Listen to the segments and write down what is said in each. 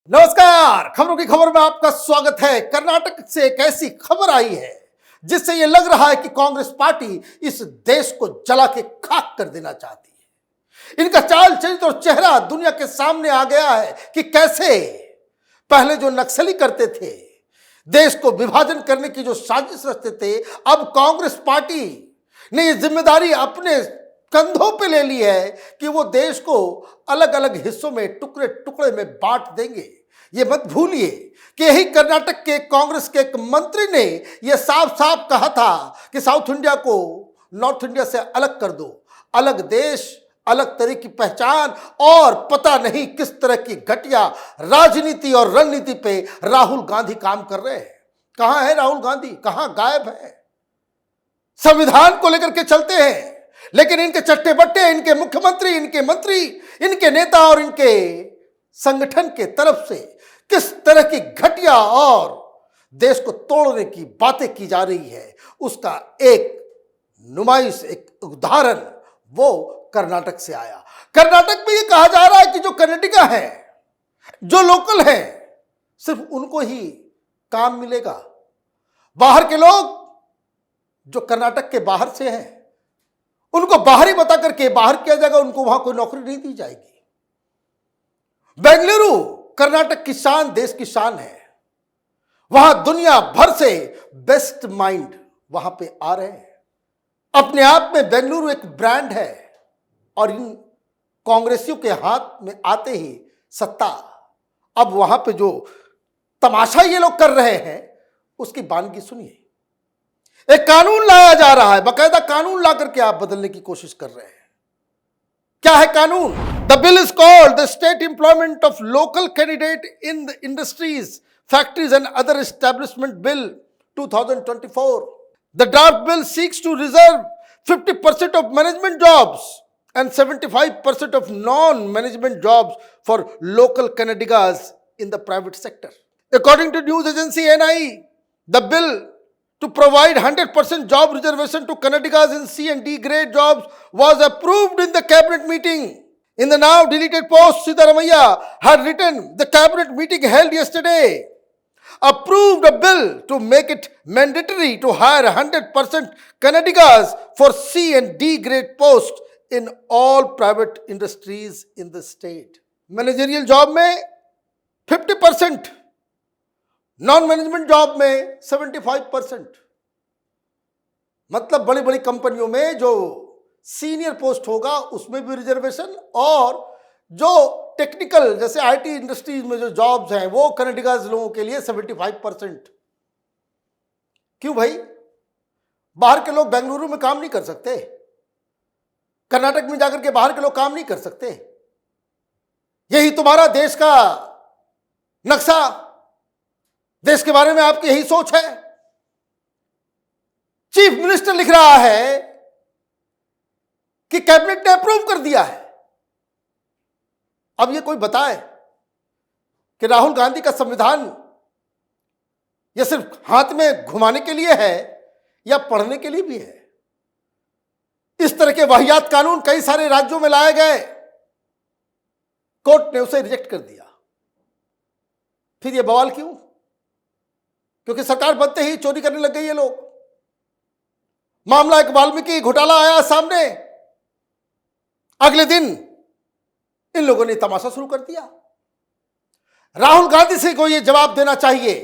नमस्कार। खबरों की खबर में आपका स्वागत है। कर्नाटक से एक ऐसी खबर आई है जिससे यह लग रहा है कि कांग्रेस पार्टी इस देश को जला के खाक कर देना चाहती है। इनका चाल चरित्र और चेहरा दुनिया के सामने आ गया है कि कैसे पहले जो नक्सली करते थे, देश को विभाजन करने की जो साजिश रचते थे, अब कांग्रेस पार्टी ने यह जिम्मेदारी अपने कंधों पे ले ली है कि वो देश को अलग अलग हिस्सों में टुकड़े टुकड़े में बांट देंगे। ये मत भूलिए कि यही कर्नाटक के कांग्रेस के एक मंत्री ने यह साफ साफ कहा था कि साउथ इंडिया को नॉर्थ इंडिया से अलग कर दो, अलग देश, अलग तरह की पहचान, और पता नहीं किस तरह की घटिया राजनीति और रणनीति पे राहुल गांधी काम कर रहे हैं। कहां है राहुल गांधी? कहां गायब है? संविधान को लेकर के चलते हैं, लेकिन इनके चट्टे बट्टे, इनके मुख्यमंत्री, इनके मंत्री, इनके नेता और इनके संगठन के तरफ से किस तरह की घटिया और देश को तोड़ने की बातें की जा रही है, उसका एक नुमाइश, एक उदाहरण वो कर्नाटक से आया। कर्नाटक में ये कहा जा रहा है कि जो कर्नाटका है, जो लोकल है, सिर्फ उनको ही काम मिलेगा। बाहर के लोग जो कर्नाटक के बाहर से हैं, उनको बाहर ही बता करके बाहर किया जाएगा, उनको वहां कोई नौकरी नहीं दी जाएगी। बेंगलुरु कर्नाटक की शान, देश की शान है। वहां दुनिया भर से बेस्ट माइंड वहां पे आ रहे हैं। अपने आप में बेंगलुरु एक ब्रांड है और इन कांग्रेसियों के हाथ में आते ही सत्ता, अब वहां पे जो तमाशा ये लोग कर रहे हैं उसकी बानगी सुनिए। एक कानून लाया जा रहा है, बाकायदा कानून ला करके आप बदलने की कोशिश कर रहे हैं। क्या है कानून? The bill is called the state employment of local candidate in the industries, factories and other establishment bill 2024. The draft bill seeks to reserve 50% of management jobs and 75% of non-management jobs for local Kannadigas in the private sector. According to news agency NI, the bill to provide 100% job reservation to Kannadigas in C and D grade jobs was approved in the cabinet meeting. In the now deleted post, Siddaramaiah had written, the cabinet meeting held yesterday approved a bill to make it mandatory to hire 100% Kannadigas for C and D grade posts in all private industries in the state. Managerial job में 50%, non management job में 75%। मतलब बड़ी बड़ी कंपनियों में जो senior post होगा उसमें भी रिजर्वेशन, और जो टेक्निकल जैसे आईटी इंडस्ट्रीज में जो जॉब्स हैं वो कर्नाटक लोगों के लिए 75%। क्यों भाई? बाहर के लोग बेंगलुरु में काम नहीं कर सकते? कर्नाटक में जाकर के बाहर के लोग काम नहीं कर सकते? यही तुम्हारा देश का नक्शा, देश के बारे में आपकी यही सोच है? चीफ मिनिस्टर लिख रहा है कि कैबिनेट ने अप्रूव कर दिया है। अब ये कोई बताए कि राहुल गांधी का संविधान ये सिर्फ हाथ में घुमाने के लिए है या पढ़ने के लिए भी है? इस तरह के वाहियात कानून कई सारे राज्यों में लाए गए, कोर्ट ने उसे रिजेक्ट कर दिया। फिर ये बवाल क्यों? क्योंकि सरकार बनते ही चोरी करने लग गई ये लोग। मामला एक वाल्मीकि घोटाला आया सामने, अगले दिन इन लोगों ने तमाशा शुरू कर दिया। राहुल गांधी से को यह जवाब देना चाहिए,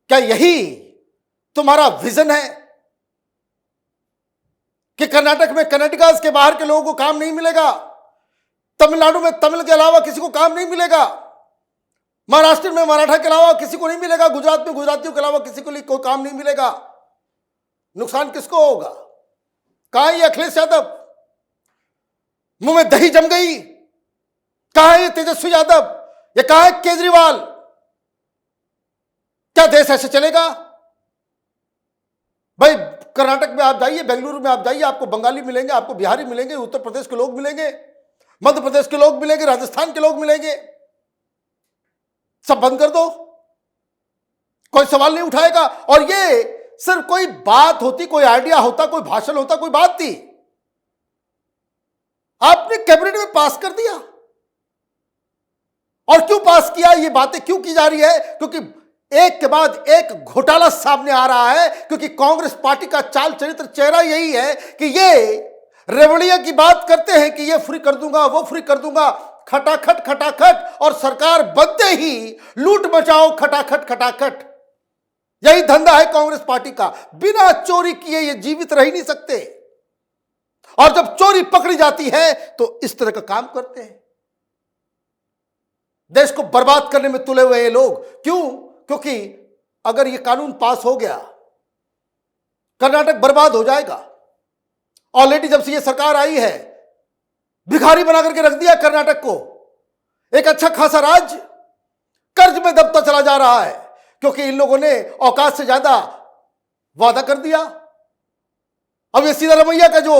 क्या यही तुम्हारा विजन है कि कर्नाटक में कर्नाटकास के बाहर के लोगों को काम नहीं मिलेगा, तमिलनाडु में तमिल के अलावा किसी को काम नहीं मिलेगा, महाराष्ट्र में मराठा के अलावा किसी को नहीं मिलेगा, गुजरात में गुजरातियों के अलावा किसी को कोई काम नहीं मिलेगा? नुकसान किसको होगा? कहां है ये अखिलेश यादव? मुंह में दही जम गई। कहां है ये तेजस्वी यादव? ये कहां है केजरीवाल? क्या देश ऐसे चलेगा? भाई कर्नाटक में आप जाइए, बेंगलुरु में आप जाइए, आपको बंगाली मिलेंगे, आपको बिहारी मिलेंगे, उत्तर प्रदेश के लोग मिलेंगे, मध्य प्रदेश के लोग मिलेंगे, राजस्थान के लोग मिलेंगे। सब बंद कर दो, कोई सवाल नहीं उठाएगा। और ये सिर्फ कोई बात होती, कोई आइडिया होता, कोई भाषण होता, कोई बात थी, आपने कैबिनेट में पास कर दिया। और क्यों पास किया, ये बातें क्यों की जा रही है? क्योंकि एक के बाद एक घोटाला सामने आ रहा है, क्योंकि कांग्रेस पार्टी का चाल चरित्र चेहरा यही है कि ये रेवड़िया की बात करते हैं कि ये फ्री कर दूंगा, वो फ्री कर दूंगा, खटाखट खटाखट, और सरकार बनते ही लूट मचाओ, खटाखट खटाखट। यही धंधा है कांग्रेस पार्टी का। बिना चोरी किए ये जीवित रह ही नहीं सकते, और जब चोरी पकड़ी जाती है तो इस तरह का काम करते हैं। देश को बर्बाद करने में तुले हुए ये लोग। क्यों? क्योंकि अगर ये कानून पास हो गया, कर्नाटक बर्बाद हो जाएगा। ऑलरेडी जब से ये सरकार आई है, भिखारी बना करके रख दिया कर्नाटक को। एक अच्छा खासा राज्य कर्ज में दबता चला जा रहा है, क्योंकि इन लोगों ने औकात से ज्यादा वादा कर दिया। अब ये सिद्धारमैया का जो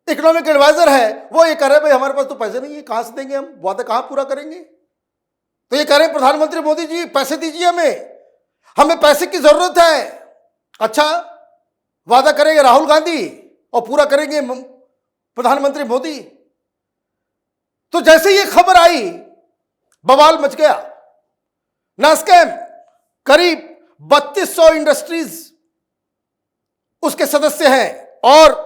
इकोनॉमिक एडवाइजर है, वो ये कह रहे हैं भाई हमारे पास तो पैसे नहीं है, कहां से देंगे, हम वादा कहां पूरा करेंगे। तो ये कह रहे हैं प्रधानमंत्री मोदी जी पैसे दीजिए, हमें पैसे की जरूरत है। अच्छा, वादा करेंगे राहुल गांधी और पूरा करेंगे प्रधानमंत्री मोदी। तो जैसे ये खबर आई, बवाल मच गया। नास्कैम करीब 3200 इंडस्ट्रीज उसके सदस्य हैं, और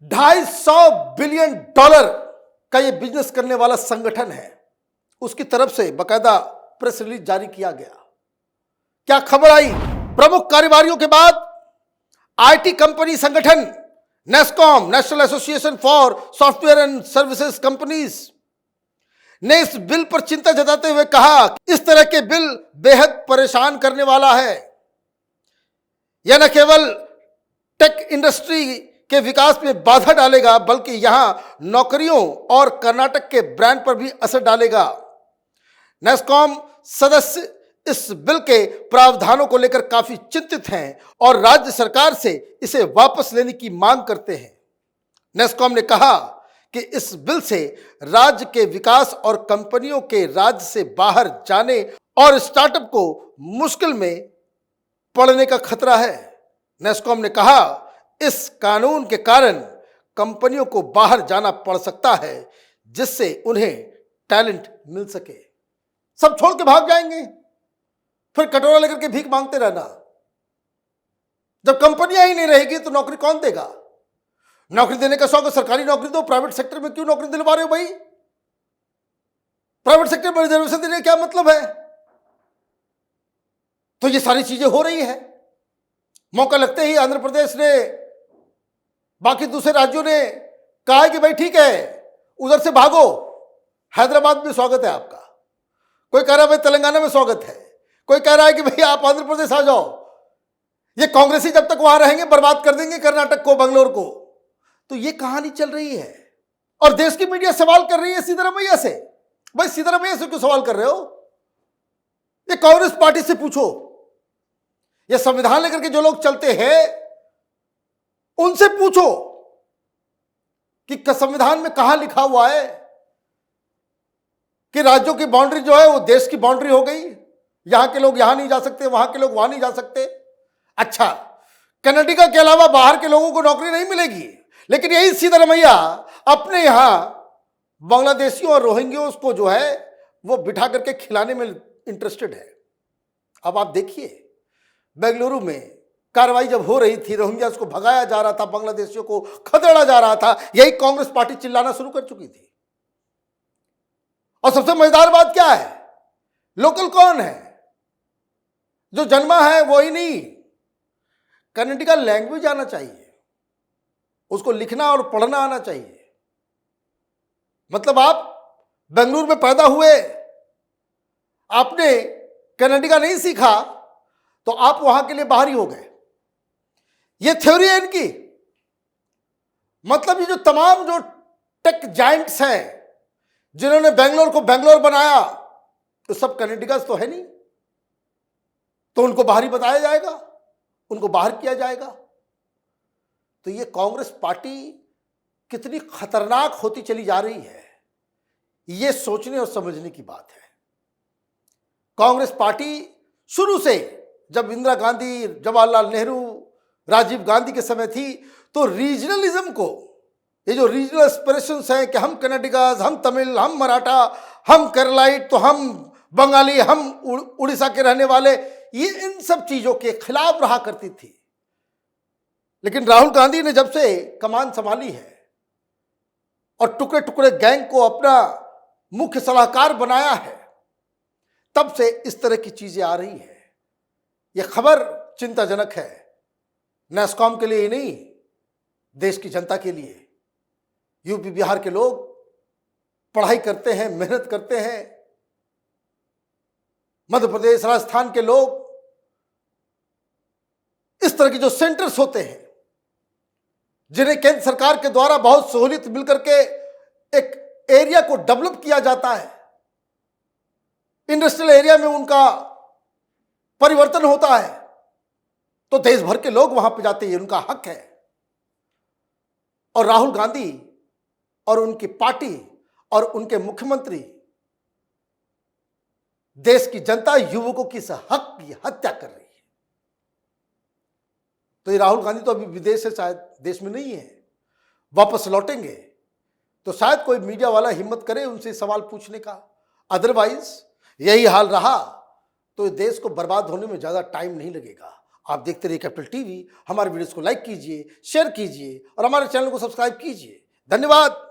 $250 बिलियन का यह बिजनेस करने वाला संगठन है। उसकी तरफ से बकायदा प्रेस रिलीज जारी किया गया। क्या खबर आई? प्रमुख कार्यवाहियों के बाद आईटी कंपनी संगठन NASSCOM, national association for software and services companies, ने इस बिल पर चिंता जताते हुए कहा कि इस तरह के बिल बेहद परेशान करने वाला है। यह न केवल टेक इंडस्ट्री के विकास में बाधा डालेगा, बल्कि यहां नौकरियों और कर्नाटक के ब्रांड पर भी असर डालेगा। नेस्कॉम सदस्य इस बिल के प्रावधानों को लेकर काफी चिंतित हैं और राज्य सरकार से इसे वापस लेने की मांग करते हैं। नेस्कॉम ने कहा कि इस बिल से राज्य के विकास और कंपनियों के राज्य से बाहर जाने और स्टार्टअप को मुश्किल में पड़ने का खतरा है। नेस्कॉम ने कहा, इस कानून के कारण कंपनियों को बाहर जाना पड़ सकता है, जिससे उन्हें टैलेंट मिल सके। सब छोड़ के भाग जाएंगे, फिर कटोरा लेकर के भीख मांगते रहना। जब कंपनियां ही नहीं रहेगी तो नौकरी कौन देगा? नौकरी देने का शौक है, सरकारी नौकरी दो, प्राइवेट सेक्टर में क्यों नौकरी दिलवा रहे हो भाई? प्राइवेट सेक्टर में रिजर्वेशन देने का क्या मतलब है? तो ये सारी चीजें हो रही है। मौका लगते ही आंध्र प्रदेश ने, बाकी दूसरे राज्यों ने कहा कि भाई ठीक है, उधर से भागो, हैदराबाद में स्वागत है आपका। कोई कह रहा है भाई तेलंगाना में स्वागत है, कोई कह रहा है कि भाई आप आंध्र प्रदेश आ जाओ। ये कांग्रेसी जब तक वहां रहेंगे बर्बाद कर देंगे कर्नाटक को, बंगलोर को। तो ये कहानी चल रही है, और देश की मीडिया सवाल कर रही है सिद्धारमैया से। भाई सिद्धारमैया से क्यों सवाल कर रहे हो? ये कांग्रेस पार्टी से पूछो। ये संविधान लेकर के जो लोग चलते हैं उनसे पूछो कि संविधान में कहां लिखा हुआ है कि राज्यों की बाउंड्री जो है वो देश की बाउंड्री हो गई, यहां के लोग यहां नहीं जा सकते, वहां के लोग वहां नहीं जा सकते। अच्छा, कर्नाटका के अलावा बाहर के लोगों को नौकरी नहीं मिलेगी, लेकिन यही सिद्धारमैया अपने यहां बांग्लादेशियों और रोहिंग्यों को जो है वो बिठा करके खिलाने में इंटरेस्टेड है। अब आप देखिए, बेंगलुरु में कार्रवाई जब हो रही थी, रोहिंग्यास को भगाया जा रहा था, बांग्लादेशियों को खदेड़ा जा रहा था, यही कांग्रेस पार्टी चिल्लाना शुरू कर चुकी थी। और सबसे मजेदार बात क्या है, लोकल कौन है? जो जन्मा है वो ही नहीं, कन्नडिगा लैंग्वेज आना चाहिए, उसको लिखना और पढ़ना आना चाहिए। मतलब आप बेंगलुरु में पैदा हुए, आपने कन्नडिगा नहीं सीखा तो आप वहां के लिए बाहरी हो गए। ये थ्योरी है इनकी। मतलब ये जो तमाम जो टेक जायंट्स हैं जिन्होंने बेंगलोर को बेंगलोर बनाया, तो सब कन्नडिगास तो है नहीं, तो उनको बाहरी बताया जाएगा, उनको बाहर किया जाएगा। तो ये कांग्रेस पार्टी कितनी खतरनाक होती चली जा रही है, ये सोचने और समझने की बात है। कांग्रेस पार्टी शुरू से, जब इंदिरा गांधी, जवाहरलाल नेहरू, राजीव गांधी के समय थी, तो रीजनलिज्म को ये जो रीजनल एस्पिरेशंस हैं कि हम कन्नडिगाज, हम तमिल, हम मराठा, हम केरलाइट, तो हम बंगाली, हम उड़ीसा के रहने वाले, ये इन सब चीजों के खिलाफ रहा करती थी। लेकिन राहुल गांधी ने जब से कमान संभाली है और टुकड़े टुकड़े गैंग को अपना मुख्य सलाहकार बनाया है, तब से इस तरह की चीजें आ रही है। यह खबर चिंताजनक है, नैस्कॉम के लिए ही नहीं, देश की जनता के लिए। यूपी बिहार के लोग पढ़ाई करते हैं, मेहनत करते हैं। मध्य प्रदेश, राजस्थान के लोग, इस तरह के जो सेंटर्स होते हैं जिन्हें केंद्र सरकार के द्वारा बहुत सहूलियत मिलकर के एक एरिया को डेवलप किया जाता है, इंडस्ट्रियल एरिया में उनका परिवर्तन होता है, तो देश भर के लोग वहां पे जाते हैं, उनका हक है। और राहुल गांधी और उनकी पार्टी और उनके मुख्यमंत्री देश की जनता, युवकों की इस हक की हत्या कर रही है। तो ये राहुल गांधी तो अभी विदेश से, शायद देश में नहीं है, वापस लौटेंगे तो शायद कोई मीडिया वाला हिम्मत करे उनसे सवाल पूछने का। अदरवाइज यही हाल रहा तो देश को बर्बाद होने में ज्यादा टाइम नहीं लगेगा। आप देखते रहिए कैपिटल टीवी। हमारे वीडियोस को लाइक कीजिए, शेयर कीजिए और हमारे चैनल को सब्सक्राइब कीजिए। धन्यवाद।